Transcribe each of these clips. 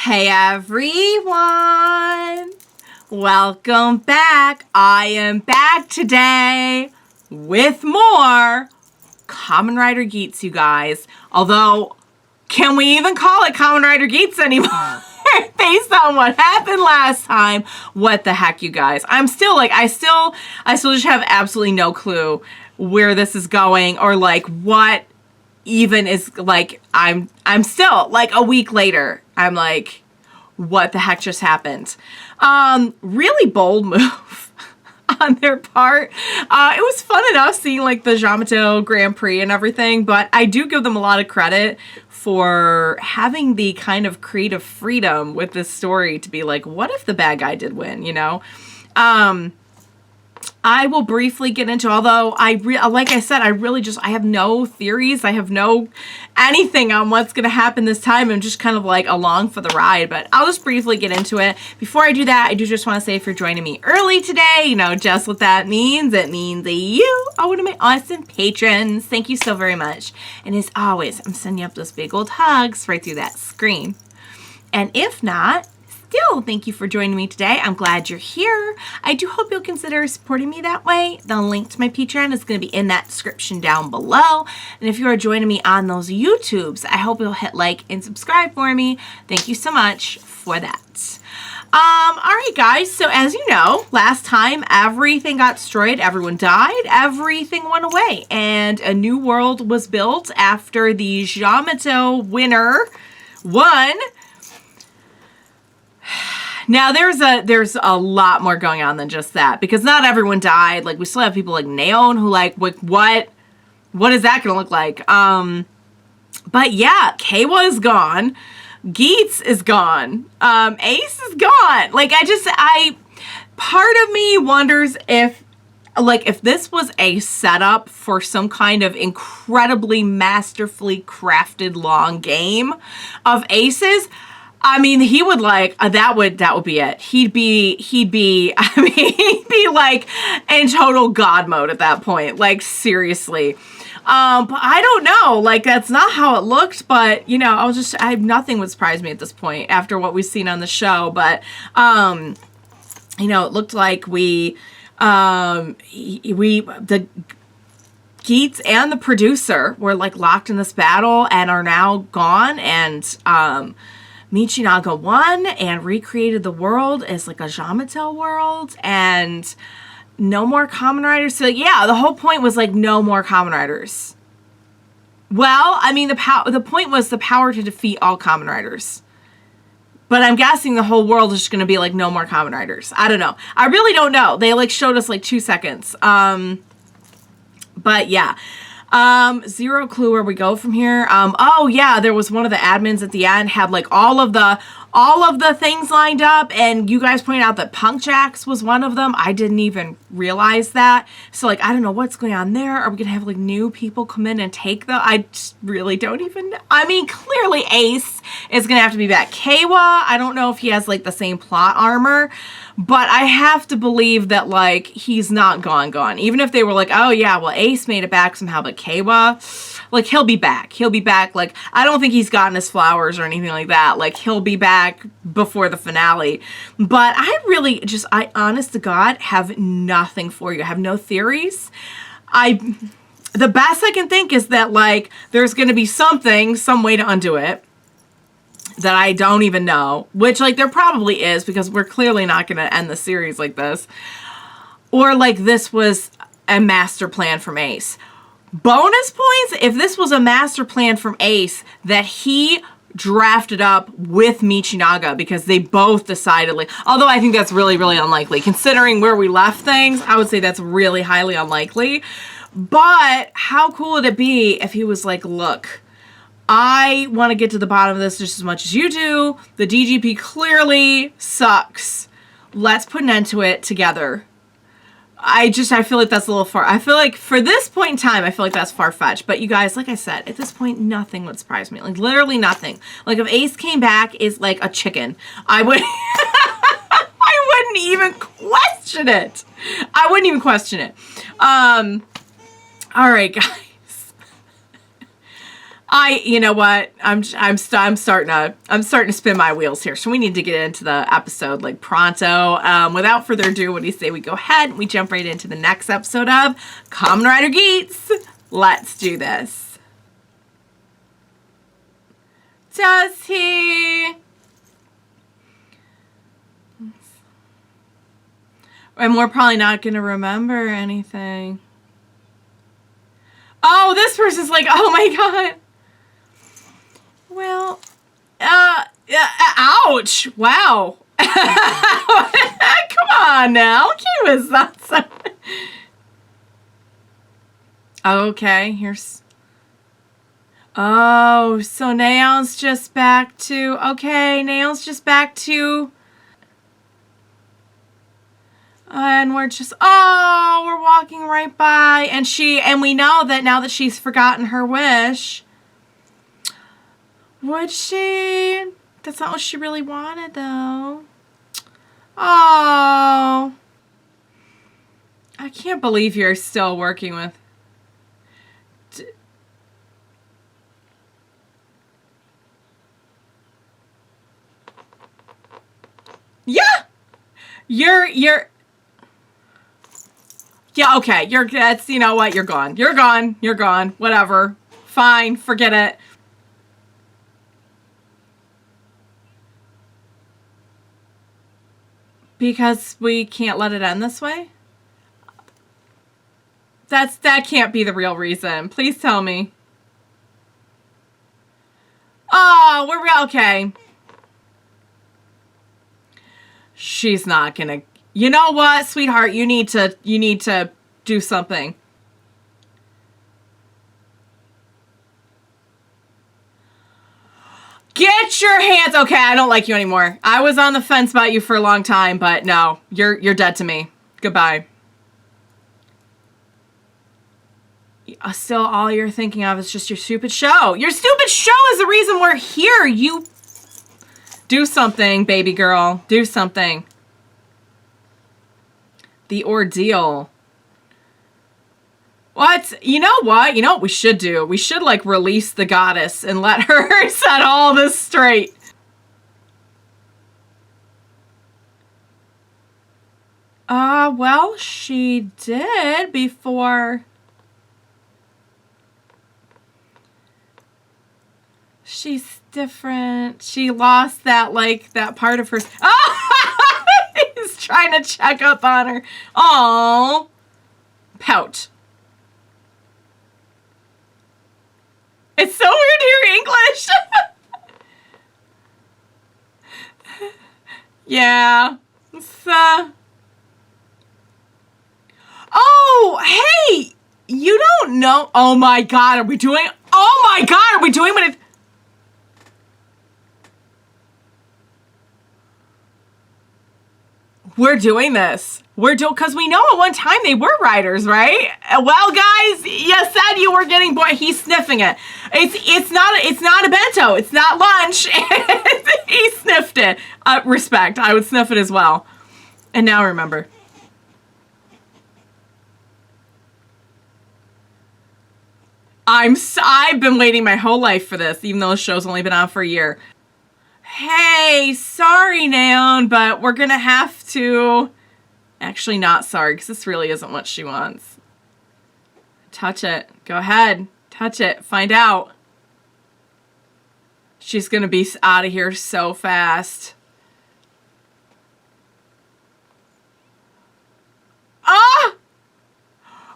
Hey everyone! Welcome back. I am back today with more Kamen Rider Geats, you guys. Although, can we even call it Kamen Rider Geats anymore? Based on what happened last time. What the heck, you guys? I'm still like, I still just have absolutely no clue where this is going or like what even is like. I'm still like a week later. I'm like, what the heck just happened? Really bold move on their part. It was fun enough seeing like the Yamato Grand Prix and everything, but I do give them a lot of credit for having the kind of creative freedom with this story to be like, what if the bad guy did win, you know? I will briefly get into, although like I said, I have no theories. I have no anything on what's going to happen this time. I'm just kind of like along for the ride, but I'll just briefly get into it. Before I do that, I do just want to say if you're joining me early today, you know just what that means. It means that you are one of my awesome patrons. Thank you so very much. And as always, I'm sending you up those big old hugs right through that screen. And if not, still, thank you for joining me today. I'm glad you're here. I do hope you'll consider supporting me that way. The link to my Patreon is going to be in that description down below. And if you are joining me on those YouTubes, I hope you'll hit like and subscribe for me. Thank you so much for that. All right, guys. So as you know, last time everything got destroyed, everyone died, everything went away, and a new world was built after the Yamato winner won. Now, there's a lot more going on than just that, because not everyone died. Like, we still have people like Neon who, like, what is that going to look like? But yeah, Kawa is gone. Geats is gone. Ace is gone. Like, part of me wonders if this was a setup for some kind of incredibly masterfully crafted long game of Ace's. I mean, he would like, that would be it. He'd be like in total God mode at that point. Like, seriously. But I don't know. Like, that's not how it looked, but, you know, nothing would surprise me at this point after what we've seen on the show. But, you know, it looked like the Geats and the producer were like locked in this battle and are now gone, and, Michinaga won and recreated the world as like a Yamato world, and no more Kamen Riders. So yeah, the whole point was like no more Kamen Riders. Well, I mean, the point was the power to defeat all Kamen Riders. But I'm guessing the whole world is just going to be like no more Kamen Riders. I don't know. I really don't know. They like showed us like 2 seconds. But yeah. Zero clue where we go from here. Oh yeah, there was one of the admins at the end had like all of the things lined up, and you guys pointed out that Punk Jacks was one of them. I didn't even realize that. So like, I don't know what's going on there. Are we gonna have like new people come in and take I just really don't even know. I mean, clearly Ace is gonna have to be back. Kawa, I don't know if he has like the same plot armor, but I have to believe that, like, he's not gone. Even if they were like, oh, yeah, well, Ace made it back somehow, but Kawa, like, he'll be back. He'll be back. Like, I don't think he's gotten his flowers or anything like that. Like, he'll be back before the finale. But I honest to God, have nothing for you. I have no theories. The best I can think is that, like, there's going to be some way to undo it that I don't even know, which, like, there probably is, because we're clearly not going to end the series like this. Or, like, this was a master plan from Ace. Bonus points if this was a master plan from Ace that he drafted up with Michinaga, because they both decided, like, although I think that's really, really unlikely. Considering where we left things, I would say that's really highly unlikely. But how cool would it be if he was like, look, I want to get to the bottom of this just as much as you do. The DGP clearly sucks. Let's put an end to it together. I feel like that's a little far. I feel like for this point in time, I feel like that's far-fetched. But you guys, like I said, at this point, nothing would surprise me. Like, literally nothing. Like, if Ace came back is like a chicken, I would... I wouldn't even question it. All right, guys. You know what? I'm starting to spin my wheels here. So we need to get into the episode like pronto. Without further ado, what do you say we go ahead and we jump right into the next episode of Kamen Rider Geats? Let's do this. Does he? And we're probably not going to remember anything. Oh, this person's like, oh my god. Well, ouch. Wow. Come on now. He was not so... Okay, here's... Oh, so Nail's just back to... Okay, Nail's just back to... And we're just... Oh, we're walking right by. And we know that now that she's forgotten her wish... Would she? That's not what she really wanted, though. Oh. I can't believe you're still working with... Yeah! You're... Yeah, okay. That's, you know what? You're gone. You're gone. You're gone. Whatever. Fine. Forget it. Because we can't let it end this way? That can't be the real reason. Please tell me. Oh, we're okay. She's not gonna... You know what, sweetheart? You need to do something. Get your hands... Okay, I don't like you anymore. I was on the fence about you for a long time, but no. You're dead to me. Goodbye. Still, all you're thinking of is just your stupid show. Your stupid show is the reason we're here. You... Do something, baby girl. Do something. The ordeal. What? You know what? You know what we should do? We should, like, release the goddess and let her set all this straight. Well, she did before... She's different. She lost that, like, that part of her... Oh! He's trying to check up on her. Aww. Pout. It's so weird to hear English. Yeah. It's, Oh, hey! You don't know... Oh my god, are we doing... Oh my god, are we doing what it... We're doing this. Because we know at one time they were riders, right? Well, guys, you said you were getting bored. He's sniffing it. It's not a bento. It's not lunch. He sniffed it. Respect. I would sniff it as well. And now remember. I've been waiting my whole life for this, even though the show's only been on for a year. Hey, sorry, Naon, but we're gonna have to... Actually, not sorry, because this really isn't what she wants. Touch it. Go ahead. Touch it. Find out. She's gonna be out of here so fast. Ah!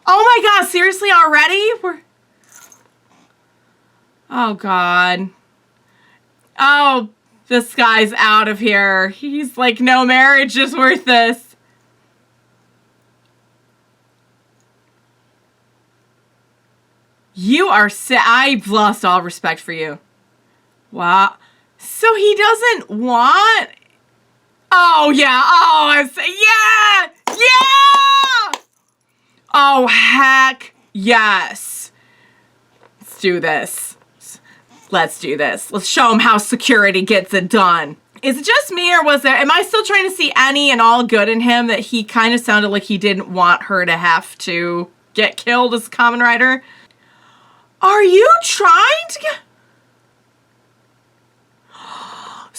Oh my god, seriously, already? Oh god. Oh... This guy's out of here. He's like, no marriage is worth this. You are I've lost all respect for you. Wow. So he doesn't want... Oh, yeah. Oh, yeah! Yeah! Oh, heck yes. Let's do this. Let's do this. Let's show him how security gets it done. Is it just me, or am I still trying to see any and all good in him, that he kind of sounded like he didn't want her to have to get killed as a Kamen Rider? Are you trying to get...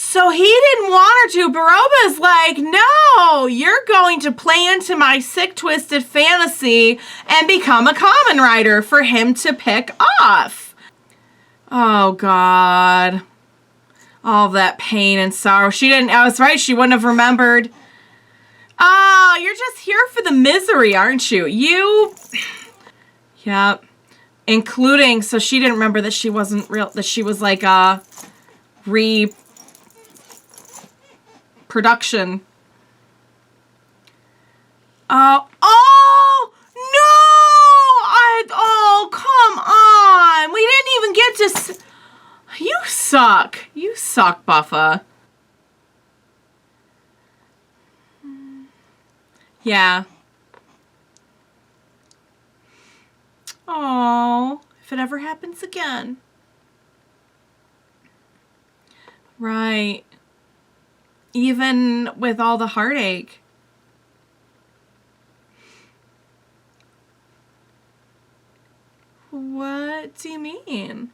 So he didn't want her to. Baroba's like, no, you're going to play into my sick, twisted fantasy and become a Kamen Rider for him to pick off. Oh, God. All that pain and sorrow. She didn't, I was right, she wouldn't have remembered. Oh, you're just here for the misery, aren't you? Yep. Including, so she didn't remember that she wasn't real, that she was like a reproduction. Oh, no! Oh, come on! We didn't even get to... You suck. You suck, Buffa. Yeah. Oh, if it ever happens again. Right. Even with all the heartache. What do you mean?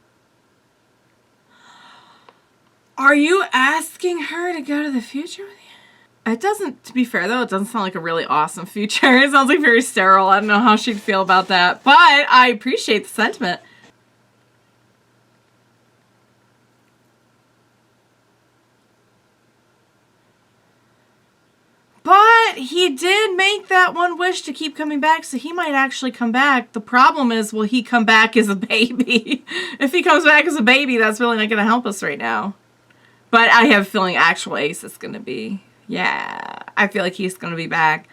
Are you asking her to go to the future with you? It doesn't, to be fair though, it doesn't sound like a really awesome future. It sounds like very sterile. I don't know how she'd feel about that, but I appreciate the sentiment. But he did make that one wish to keep coming back, so he might actually come back. The problem is, will he come back as a baby? If he comes back as a baby, that's really not going to help us right now. But I have a feeling actual Ace is going to be... Yeah, I feel like he's going to be back.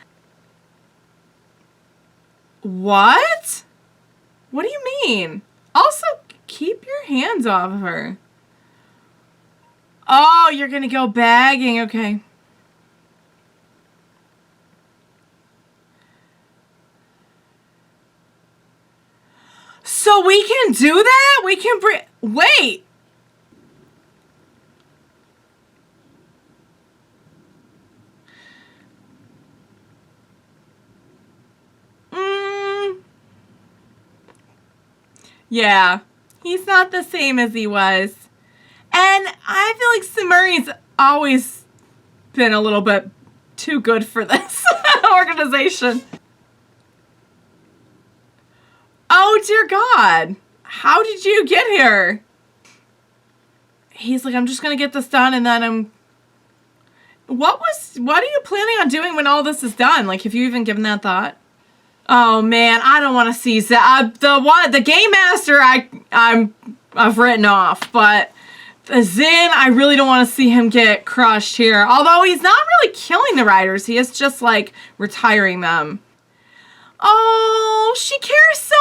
What? What do you mean? Also, keep your hands off of her. Oh, you're going to go bagging. Okay. So we can do that? We can bring... Wait. Yeah. He's not the same as he was. And I feel like Tsumuri's always been a little bit too good for this organization. Oh, dear God. How did you get here? He's like, I'm just going to get this done and then I'm... What are you planning on doing when all this is done? Like, have you even given that thought? Oh, man, I don't want to see that. The Game Master I've written off, but the Zin, I really don't want to see him get crushed here. Although he's not really killing the riders. He is just, like, retiring them. Oh, she cares so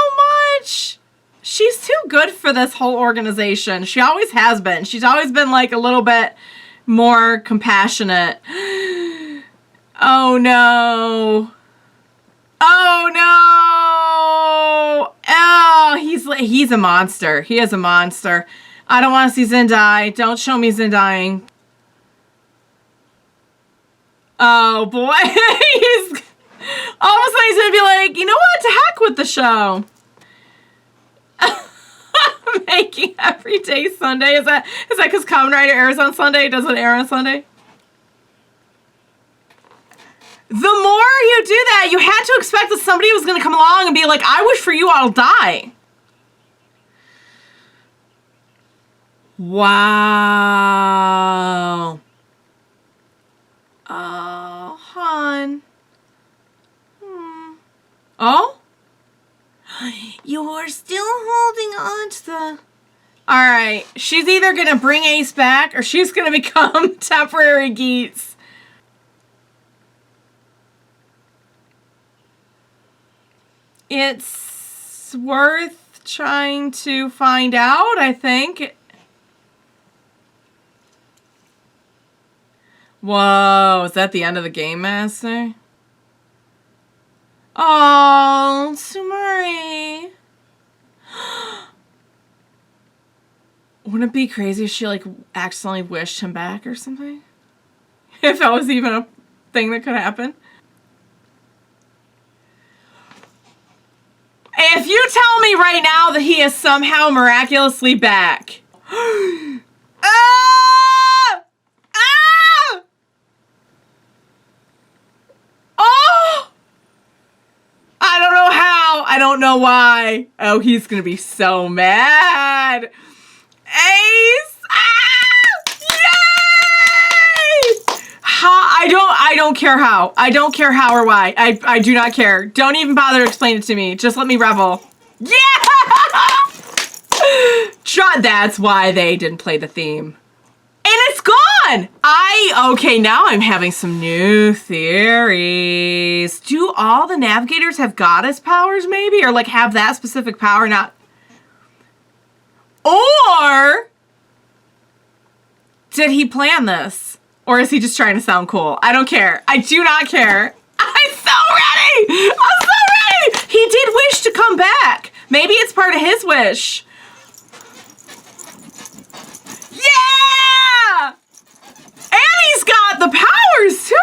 much. She's too good for this whole organization. She always has been. She's always been, like, a little bit more compassionate. Oh, no. Oh, no. Oh, he's a monster. He is a monster. I don't want to see Zin die. Don't show me Zin dying. Oh, boy. He's... All of a sudden he's going to be like, you know what? To heck with the show. Making every day Sunday. Is that because Kamen Rider airs on Sunday? Does it air on Sunday? The more you do that, you had to expect that somebody was going to come along and be like, I wish for you I'll die. Wow. Oh, hon. Oh? You're still holding on to the... Alright, she's either going to bring Ace back or she's going to become temporary Geats. It's worth trying to find out, I think. Whoa, is that the end of the Game Master? Oh, Tsumuri. Wouldn't it be crazy if she, like, accidentally wished him back or something? If that was even a thing that could happen? If you tell me right now that he is somehow miraculously back. Ah! don't know why. Oh, he's gonna be so mad. Ace! Ah! Yay! I don't care how. I don't care how or why. I do not care. Don't even bother to explain it to me. Just let me revel. Yeah! That's why they didn't play the theme. And it's gone! Okay, now I'm having some new theories. Do all the navigators have goddess powers, maybe? Or, like, have that specific power, not... Or... Did he plan this? Or is he just trying to sound cool? I don't care. I do not care. I'm so ready! I'm so ready! He did wish to come back. Maybe it's part of his wish. Yeah! And he's got the powers, too!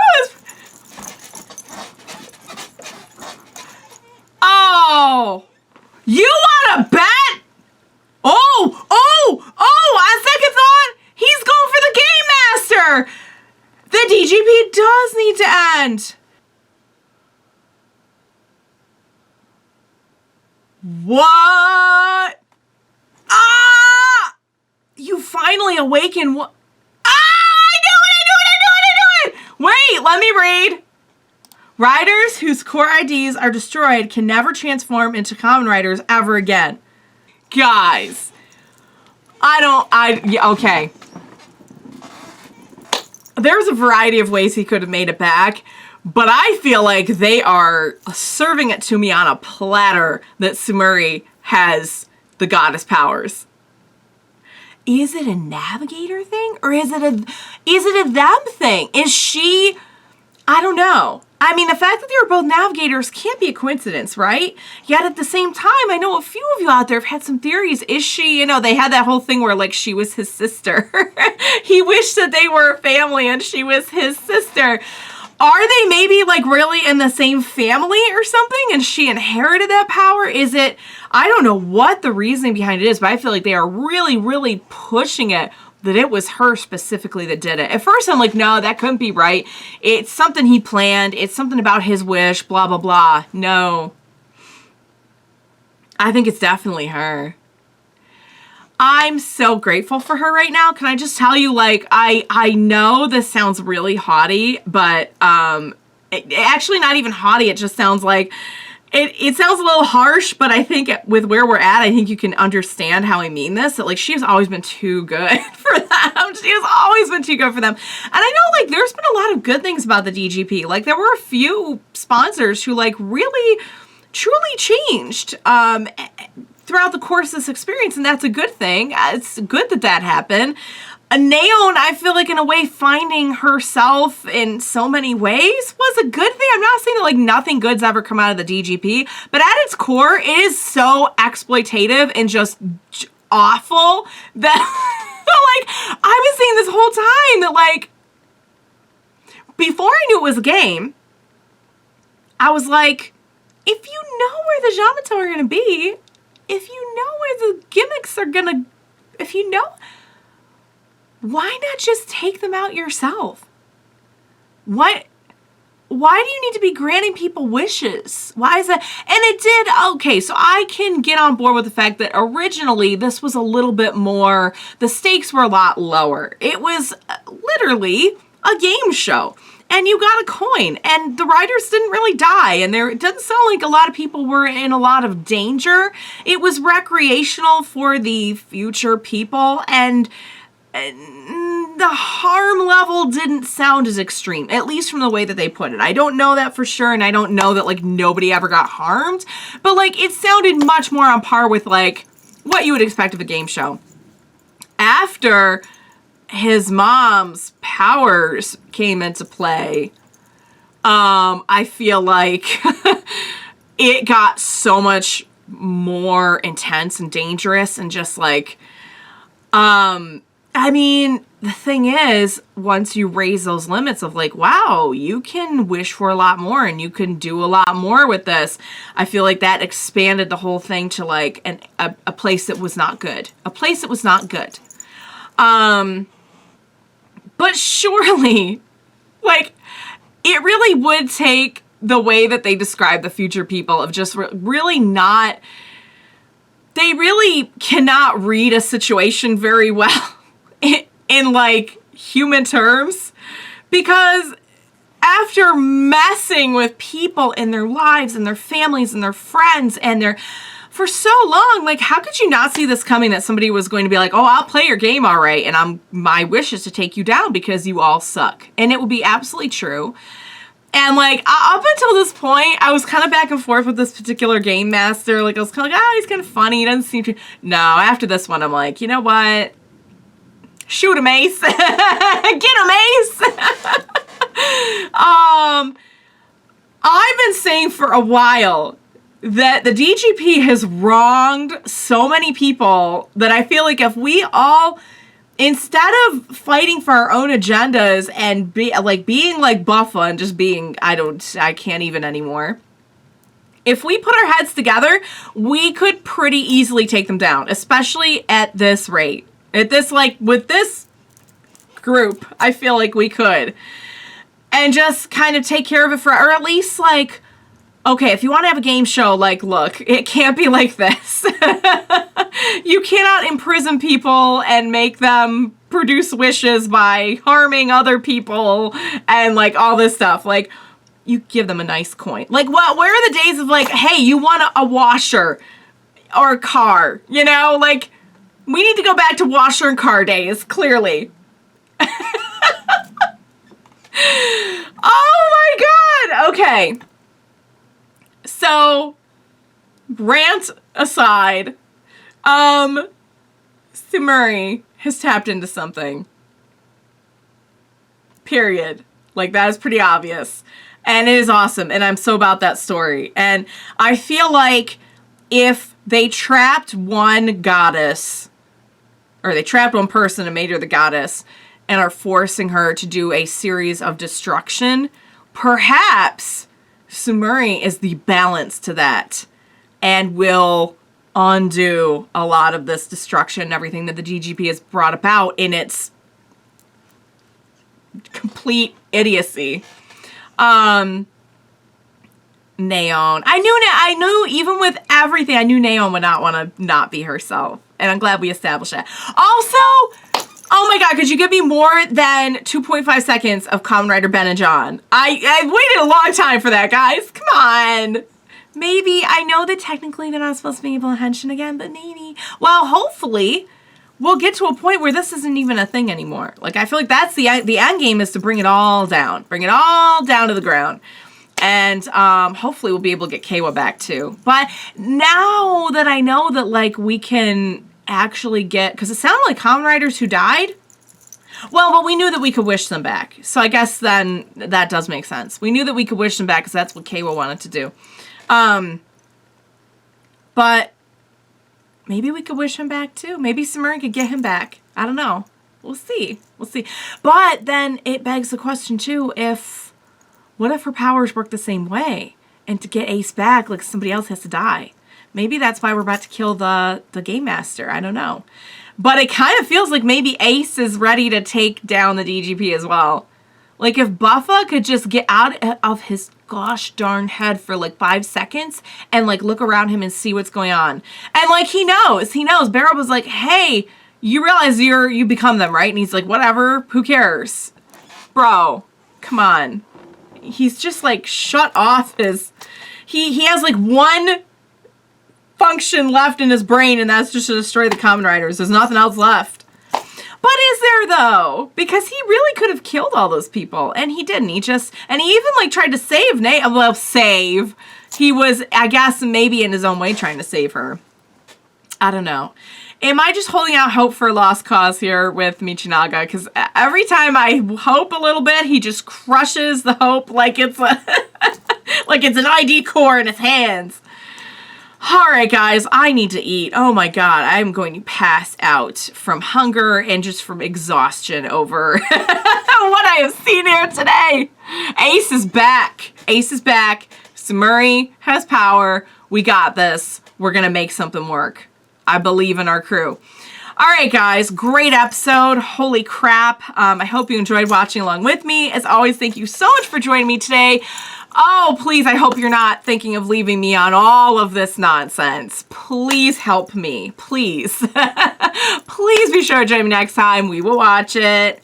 Oh! You want to bet? On second thought, he's going for the Game Master! The DGP does need to end. What? Ah! You finally awaken. What? Ah! I knew it! Wait, let me read. Riders whose core IDs are destroyed can never transform into Kamen Riders ever again. Guys, okay. There's a variety of ways he could have made it back, but I feel like they are serving it to me on a platter that Tsumuri has the goddess powers. Is it a navigator thing? Or is it a them thing? Is she... I don't know. I mean, the fact that they were both navigators can't be a coincidence, right? Yet at the same time, I know a few of you out there have had some theories. Is she, they had that whole thing where, like, she was his sister. He wished that they were family and she was his sister. Are they maybe, like, really in the same family or something and she inherited that power? Is it... I don't know what the reasoning behind it is, but I feel like they are really, really pushing it that it was her specifically that did it. At first, I'm like, no, that couldn't be right. It's something he planned. It's something about his wish, blah, blah, blah. No. I think it's definitely her. I'm so grateful for her right now. Can I just tell you, like, I know this sounds really haughty, but actually not even haughty. It just sounds like... It sounds a little harsh, but I think with where we're at, I think you can understand how I mean this. That, like, she has always been too good for them. She has always been too good for them. And I know, like, there's been a lot of good things about the DGP. Like, there were a few sponsors who, like, really, truly changed throughout the course of this experience, and that's a good thing. It's good that that happened. Naon, I feel like, in a way, finding herself in so many ways was a good thing. I'm not saying that, like, nothing good's ever come out of the DGP, but at its core, it is so exploitative and just awful that, like, I was saying this whole time that, like, before I knew it was a game, I was like, if you know where the Yamato are going to be, if you know where the gimmicks are going to, if you know... Why not just take them out yourself? Why do you need to be granting people wishes? Why is that? And it did, okay, so I can get on board with the fact that originally this was a little bit more, the stakes were a lot lower. It was literally a game show. And you got a coin, and the riders didn't really die, and it doesn't sound like a lot of people were in a lot of danger. It was recreational for the future people, and the harm level didn't sound as extreme, at least from the way that they put it. I don't know that for sure, and I don't know that, like, nobody ever got harmed, but, like, it sounded much more on par with, like, what you would expect of a game show. After his mom's powers came into play, I feel like it got so much more intense and dangerous and just, like, I mean, the thing is, once you raise those limits of, like, wow, you can wish for a lot more and you can do a lot more with this, I feel like that expanded the whole thing to, like, a place that was not good. A place that was not good. But surely, like, it really would take the way that they describe the future people of just really not, they really cannot read a situation very well in like human terms, because after messing with people in their lives and their families and their friends and their, for so long, like, how could you not see this coming, that somebody was going to be like, oh, I'll play your game all right, and my wish is to take you down because you all suck. And it will be absolutely true. And like, up until this point, I was kind of back and forth with this particular game master. Like, I was kind of like, oh, he's kind of funny, he doesn't seem to. No, after this one, I'm like, you know what? Shoot him, Ace. Get him, Ace. I've been saying for a while that the DGP has wronged so many people that I feel like if we all, instead of fighting for our own agendas and being like Buffa and just being, I can't even anymore. If we put our heads together, we could pretty easily take them down, especially at this rate. At this, like, with this group, I feel like we could. And just kind of take care of it or at least, like, okay, if you want to have a game show, like, look, it can't be like this. You cannot imprison people and make them produce wishes by harming other people and, like, all this stuff. Like, you give them a nice coin. Like, what? Where are the days of, like, hey, you want a washer or a car? You know, like, we need to go back to washer and car days, clearly. Oh my god! Okay. So, rant aside, Tsumuri has tapped into something. Period. Like, that is pretty obvious. And it is awesome, and I'm so about that story. And I feel like if they trapped one goddess, or they trapped one person and made her the goddess, and are forcing her to do a series of destruction, perhaps Tsumuri is the balance to that and will undo a lot of this destruction and everything that the DGP has brought about in its complete idiocy. Neon. I knew even with everything, I knew Neon would not want to not be herself. And I'm glad we established that. Also, oh my god, could you give me more than 2.5 seconds of Kamen Rider Ben and John? I waited a long time for that, guys. Come on. Maybe, I know that technically they're not supposed to be able to henshin again, but maybe. Well, hopefully, we'll get to a point where this isn't even a thing anymore. Like, I feel like that's the end game, is to bring it all down. Bring it all down to the ground. And hopefully we'll be able to get Kawa back too. But now that I know that, like, we can actually get, because it sounded like Kamen Riders who died. Well, but we knew that we could wish them back. So I guess then that does make sense. We knew that we could wish them back because that's what Kawa wanted to do. But maybe we could wish him back too. Maybe Tsumuri could get him back. I don't know. We'll see. We'll see. But then it begs the question too, what if her powers work the same way? And to get Ace back, like, somebody else has to die. Maybe that's why we're about to kill the Game Master. I don't know. But it kind of feels like maybe Ace is ready to take down the DGP as well. Like, if Buffa could just get out of his gosh darn head for, like, 5 seconds and, like, look around him and see what's going on. And, like, he knows. Barrow was like, hey, you realize you become them, right? And he's like, whatever, who cares? Bro, come on. He's just, like, shut off his... He has, like, one function left in his brain, and that's just to destroy the Kamen Riders. There's nothing else left. But is there, though? Because he really could have killed all those people, and he didn't. And he even, like, tried to save save. He was, I guess, maybe in his own way trying to save her. I don't know. Am I just holding out hope for a lost cause here with Michinaga? Because every time I hope a little bit, he just crushes the hope like it's a like it's an ID core in his hands. Alright, guys, I need to eat. Oh my god, I'm going to pass out from hunger and just from exhaustion over what I have seen here today. Ace is back. Ace is back. Tsumuri has power. We got this. We're going to make something work. I believe in our crew. All right, guys, great episode. Holy crap. I hope you enjoyed watching along with me. As always, thank you so much for joining me today. Oh, please, I hope you're not thinking of leaving me on all of this nonsense. Please help me. Please. Please be sure to join me next time. We will watch it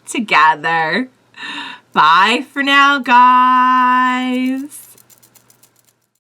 together. Bye for now, guys.